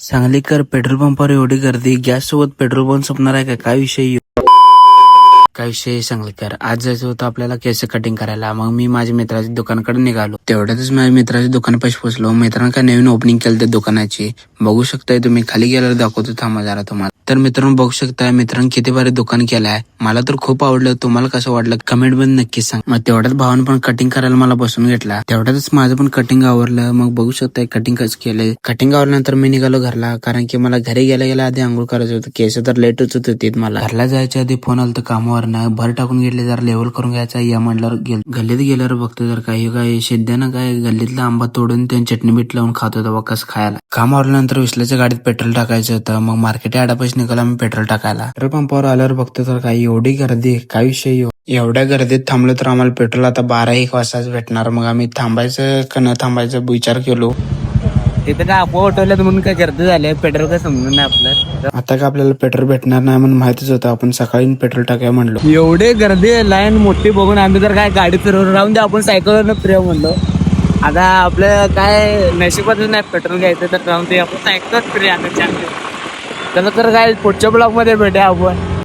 Sanglikar petrol पंपावर एवढी गर्दी, गॅस सोबत पेट्रोल पंप संपणार आहे का? काय विषय? काय विषय सांगलीकर? आज जायचं होतं आपल्याला केस कटिंग करायला. मग मी माझ्या मित्राच्या दुकानाकडे निघालो. तेवढ्यातच माझ्या मित्राच्या दुकानापाशी पोहोचलो. मित्रांनी काय नवीन ओपनिंग केलं त्या दुकानाची, बघू शकताय तुम्ही. खाली गेल्यावर दाखवतो, थांबा जरा तुम्हाला. तर मित्रांनो बघू शकताय, मित्रांनी किती भारी दुकान केलंय. मला तर खूप आवडलं. तुम्हाला कसं वाटलं कमेंट मध्ये नक्कीच सांग. मग तेवढ्यात भावानं पण कटिंग करायला मला बसून घेतला. तेवढ्यातच माझं पण कटिंग आवरलं. मग बघू शकताय कटिंग कसं केलंय. कटिंग आवरल्यानंतर मी निघालो घरला, कारण की मला घरी गेल्या गेल्या आधी आंघोळ करायचं होतं. केस तर लेटच होते मला. घरला जायच्या आधी फोन आला तर कामावर ना भर टाकून घेतले, जरा लेवल करून घ्यायचा या म्हणल्यावर गल्लीत गेल्यावर बघतो तर काही शेद्यानं काय गल्लीतला आंबा तोडून त्यांनी चटणी बीट लावून खात होता. कसं खायला. काम आवरल्यानंतर विसल्याच्या गाडीत पेट्रोल टाकायचं होतं. मग मार्केट आडापाशी निघाला मी पेट्रोल टाकायला. पेट्रोल पंपावर आल्यावर बघतो तर काही एवढी गर्दी, काय विषय? एवढ्या गर्दीत थांबलो तर आम्हाला पेट्रोल आता 12-1 वाजताच भेटणार. मग आम्ही थांबायचं का न थांबायचं विचार केलो. तिथे काय अफवा उठवल्यात म्हणून काय गर्दी झाली, पेट्रोल काय समजून नाही आपलं. आता का आपल्याला पेट्रोल भेटणार नाही म्हणून माहितीच होतं. आपण सकाळी पेट्रोल टाकाय म्हणलो. एवढे गर्दी लाईन मोठी बघून आम्ही तर काय गाडी फिरवून राहून दे, आपण सायकलवरनं फिरव म्हणलो. आता आपलं काय नशिबातच नाही पेट्रोल घ्यायचं, तर राहून दे आपण सायकलच फिरूया. आता चला तर काय पुढच्या ब्लॉक मध्ये भेटूया आपण.